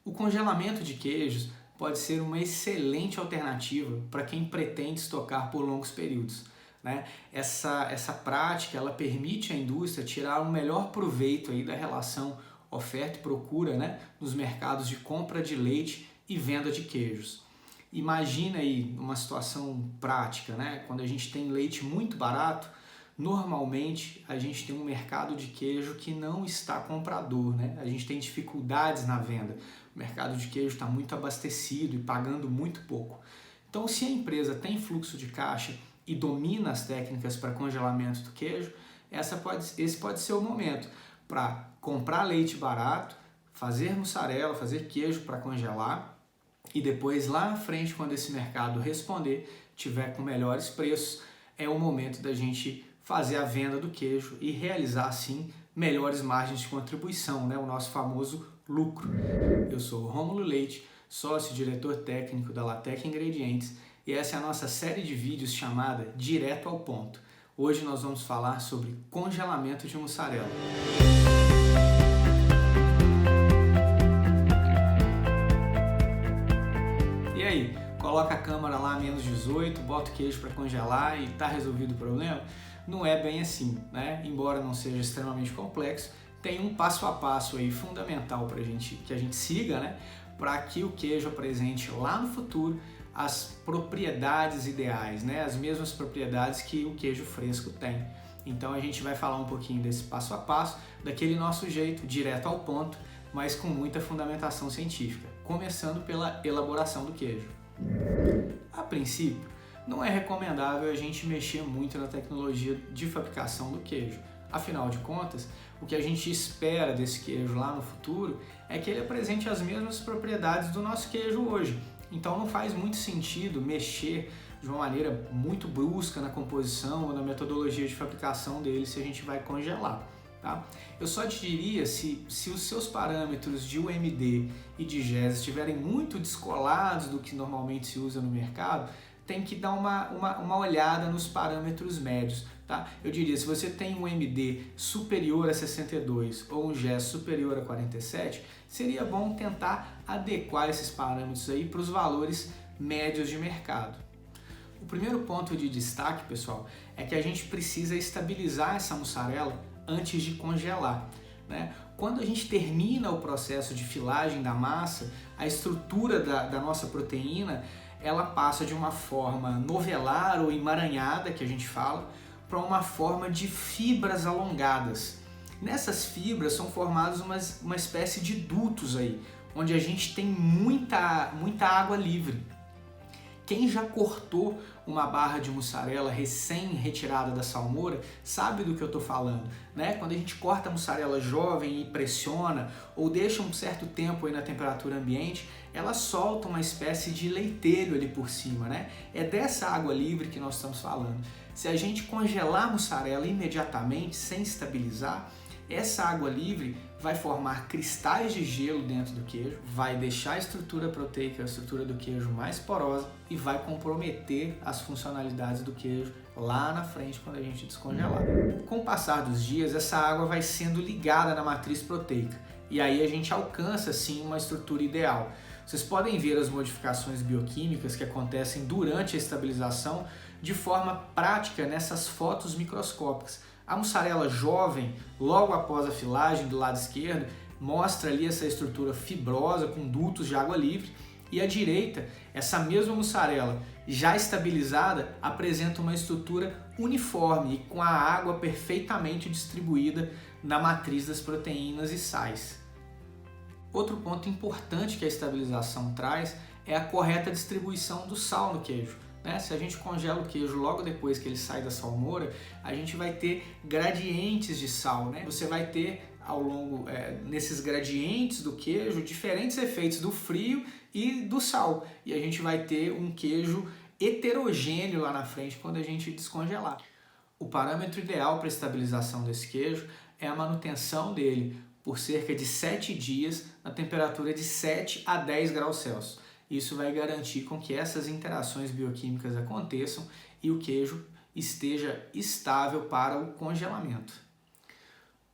O congelamento de queijos pode ser uma excelente alternativa para quem pretende estocar por longos períodos, né? Essa prática ela permite à indústria tirar o melhor proveito aí da relação oferta e procura, né, nos mercados de compra de leite e venda de queijos. Imagina aí uma situação prática, né? Quando a gente tem leite muito barato, normalmente a gente tem um mercado de queijo que não está comprador, né? A gente tem dificuldades na venda. O mercado de queijo está muito abastecido e pagando muito pouco. Então, se a empresa tem fluxo de caixa e domina as técnicas para congelamento do queijo, esse pode ser o momento para comprar leite barato, fazer mussarela, fazer queijo para congelar e depois lá na frente, quando esse mercado responder, tiver com melhores preços, é o momento da gente fazer a venda do queijo e realizar assim melhores margens de contribuição, né? O nosso famoso lucro. Eu sou o Rômulo Leite, sócio e diretor técnico da Latec Ingredientes e essa é a nossa série de vídeos chamada Direto ao Ponto. Hoje nós vamos falar sobre congelamento de mussarela. E aí, coloca a câmera lá a menos 18, bota o queijo para congelar e tá resolvido o problema? Não é bem assim, né? Embora não seja extremamente complexo, tem um passo a passo aí fundamental que a gente siga, né? Para que o queijo apresente lá no futuro as propriedades ideais, né? As mesmas propriedades que o queijo fresco tem. Então a gente vai falar um pouquinho desse passo a passo, daquele nosso jeito, direto ao ponto, mas com muita fundamentação científica, começando pela elaboração do queijo. A princípio, não é recomendável a gente mexer muito na tecnologia de fabricação do queijo. Afinal de contas, o que a gente espera desse queijo lá no futuro é que ele apresente as mesmas propriedades do nosso queijo hoje. Então não faz muito sentido mexer de uma maneira muito brusca na composição ou na metodologia de fabricação dele se a gente vai congelar. Tá? Eu só te diria, se os seus parâmetros de UMD e de GES estiverem muito descolados do que normalmente se usa no mercado, tem que dar uma olhada nos parâmetros médios. Tá? Eu diria, se você tem um UMD superior a 62 ou um GES superior a 47, seria bom tentar adequar esses parâmetros aí para os valores médios de mercado. O primeiro ponto de destaque, pessoal, é que a gente precisa estabilizar essa mussarela antes de congelar, né? Quando a gente termina o processo de filagem da massa, a estrutura da nossa proteína ela passa de uma forma novelar ou emaranhada, que a gente fala, para uma forma de fibras alongadas. Nessas fibras são formados uma espécie de dutos aí, onde a gente tem muita água livre. Quem já cortou uma barra de mussarela recém-retirada da salmoura sabe do que eu estou falando, né? Quando a gente corta a mussarela jovem e pressiona ou deixa um certo tempo aí na temperatura ambiente, ela solta uma espécie de leitelho ali por cima, né? É dessa água livre que nós estamos falando. Se a gente congelar a mussarela imediatamente, sem estabilizar, essa água livre vai formar cristais de gelo dentro do queijo, vai deixar a estrutura proteica, a estrutura do queijo mais porosa e vai comprometer as funcionalidades do queijo lá na frente quando a gente descongelar. Com o passar dos dias, essa água vai sendo ligada na matriz proteica e aí a gente alcança sim uma estrutura ideal. Vocês podem ver as modificações bioquímicas que acontecem durante a estabilização de forma prática nessas fotos microscópicas. A mussarela jovem, logo após a filagem do lado esquerdo, mostra ali essa estrutura fibrosa com dutos de água livre e à direita, essa mesma mussarela já estabilizada apresenta uma estrutura uniforme e com a água perfeitamente distribuída na matriz das proteínas e sais. Outro ponto importante que a estabilização traz é a correta distribuição do sal no queijo. Se a gente congela o queijo logo depois que ele sai da salmoura, a gente vai ter gradientes de sal, né? Você vai ter ao longo, nesses gradientes do queijo, diferentes efeitos do frio e do sal. E a gente vai ter um queijo heterogêneo lá na frente quando a gente descongelar. O parâmetro ideal para estabilização desse queijo é a manutenção dele por cerca de 7 dias na temperatura de 7 a 10 graus Celsius. Isso vai garantir com que essas interações bioquímicas aconteçam e o queijo esteja estável para o congelamento.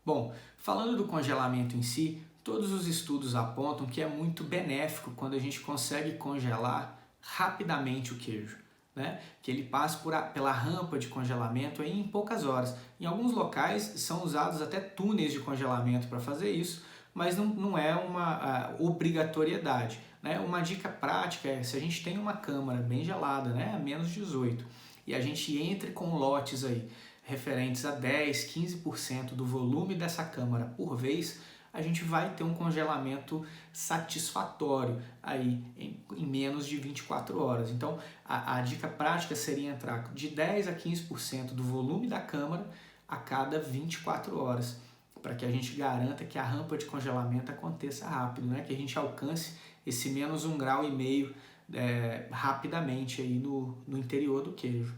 Bom, falando do congelamento em si, Todos os estudos apontam que é muito benéfico quando a gente consegue congelar rapidamente o queijo, né? Que ele passe pela rampa de congelamento aí em poucas horas. Em alguns locais são usados até túneis de congelamento para fazer isso, mas não é uma obrigatoriedade, né? Uma dica prática é, se a gente tem uma câmara bem gelada, né, a menos 18, e a gente entre com lotes aí referentes a 10, 15% do volume dessa câmara por vez, a gente vai ter um congelamento satisfatório aí em menos de 24 horas. Então, a dica prática seria entrar de 10 a 15% do volume da câmara a cada 24 horas, para que a gente garanta que a rampa de congelamento aconteça rápido, né? Que a gente alcance esse menos 1,5 grau rapidamente aí no interior do queijo.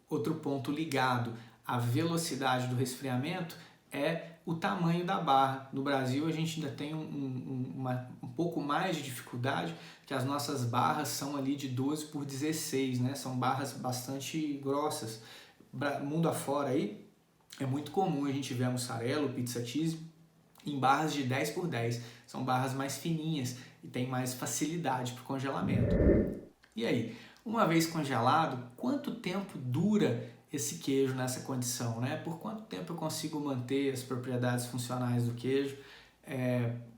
Outro ponto ligado à velocidade do resfriamento é o tamanho da barra. No Brasil a gente ainda tem um pouco mais de dificuldade, que as nossas barras são ali de 12 por 16, né? São barras bastante grossas. Mundo afora aí é muito comum a gente ver a mussarela, o pizza cheese em barras de 10 por 10. São barras mais fininhas e tem mais facilidade para o congelamento. E aí, uma vez congelado, quanto tempo dura esse queijo nessa condição, né? Por quanto tempo eu consigo manter as propriedades funcionais do queijo,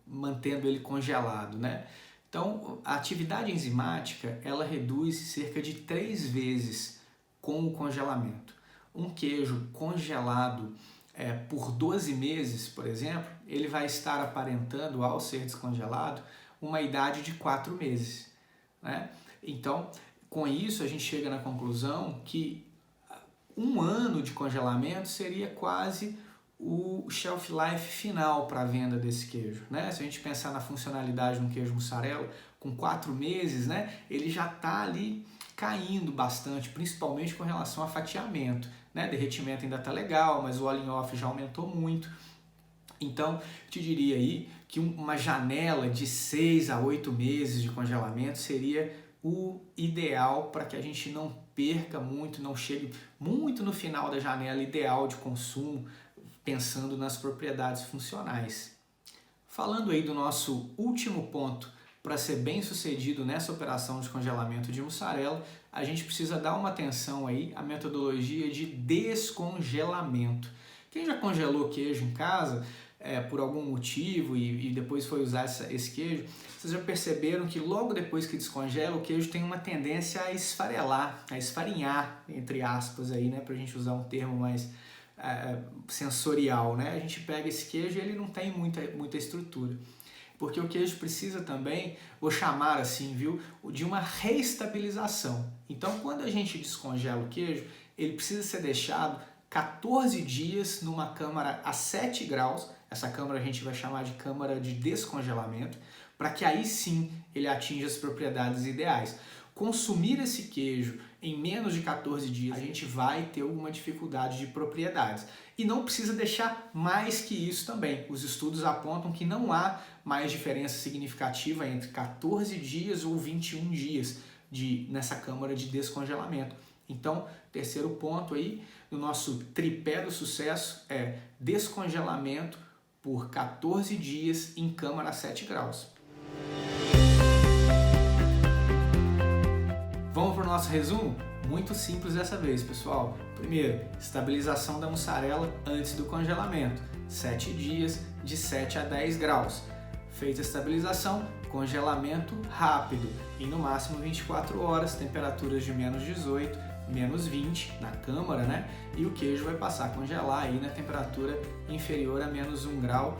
mantendo ele congelado, né? Então, a atividade enzimática, ela reduz cerca de 3 vezes com o congelamento. Um queijo congelado por 12 meses, por exemplo, ele vai estar aparentando, ao ser descongelado, uma idade de 4 meses, né? Então, com isso, a gente chega na conclusão que 1 ano de congelamento seria quase o shelf life final para a venda desse queijo, né? Se a gente pensar na funcionalidade de um queijo mussarela, com 4 meses, né, ele já está ali caindo bastante, principalmente com relação a fatiamento, né? Derretimento ainda está legal, mas o on off já aumentou muito. Então, te diria aí que uma janela de 6 a 8 meses de congelamento seria o ideal para que a gente não perca muito, não chegue muito no final da janela ideal de consumo, pensando nas propriedades funcionais. Falando aí do nosso último ponto para ser bem sucedido nessa operação de congelamento de mussarela, a gente precisa dar uma atenção aí à metodologia de descongelamento. Quem já congelou queijo em casa por algum motivo e depois foi usar esse queijo, vocês já perceberam que logo depois que descongela, o queijo tem uma tendência a esfarelar, a esfarinhar, entre aspas, aí, né, para a gente usar um termo mais sensorial, né? A gente pega esse queijo e ele não tem muita estrutura. Porque o queijo precisa também, vou chamar assim, viu, de uma reestabilização. Então, quando a gente descongela o queijo, ele precisa ser deixado 14 dias numa câmara a 7 graus, essa câmara a gente vai chamar de câmara de descongelamento, para que aí sim ele atinja as propriedades ideais. Consumir esse queijo em menos de 14 dias, a gente vai ter alguma dificuldade de propriedades. E não precisa deixar mais que isso também. Os estudos apontam que não há mais diferença significativa entre 14 dias ou 21 dias nessa câmara de descongelamento. Então, terceiro ponto aí no nosso tripé do sucesso é descongelamento por 14 dias em câmara a 7 graus. Vamos para o nosso resumo? Muito simples dessa vez, pessoal. Primeiro, estabilização da mussarela antes do congelamento. 7 dias de 7 a 10 graus. Feita a estabilização, congelamento rápido. E no máximo 24 horas, temperaturas de menos 18, menos 20 na câmara, né? E o queijo vai passar a congelar aí na temperatura inferior a menos 1,5 grau.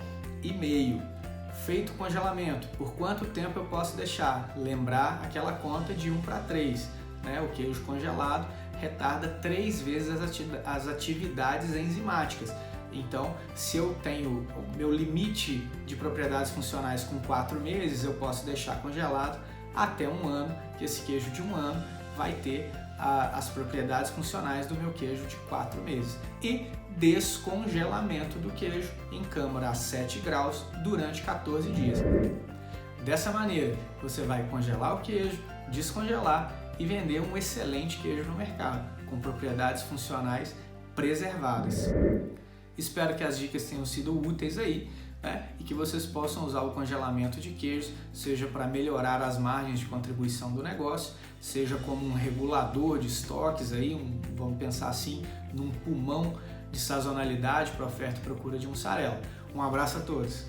Feito o congelamento, por quanto tempo eu posso deixar? Lembrar aquela conta de 1 para 3, né? O queijo congelado retarda 3 vezes as atividades enzimáticas. Então, se eu tenho o meu limite de propriedades funcionais com 4 meses, eu posso deixar congelado até 1 ano, que esse queijo de 1 ano vai ter as propriedades funcionais do meu queijo de 4 meses. E descongelamento do queijo em câmara a 7 graus durante 14 dias. Dessa maneira, você vai congelar o queijo, descongelar e vender um excelente queijo no mercado, com propriedades funcionais preservadas. Espero que as dicas tenham sido úteis aí. né? E que vocês possam usar o congelamento de queijos, seja para melhorar as margens de contribuição do negócio, seja como um regulador de estoques, aí, vamos pensar assim, num pulmão de sazonalidade para oferta e procura de mussarela. Um abraço a todos!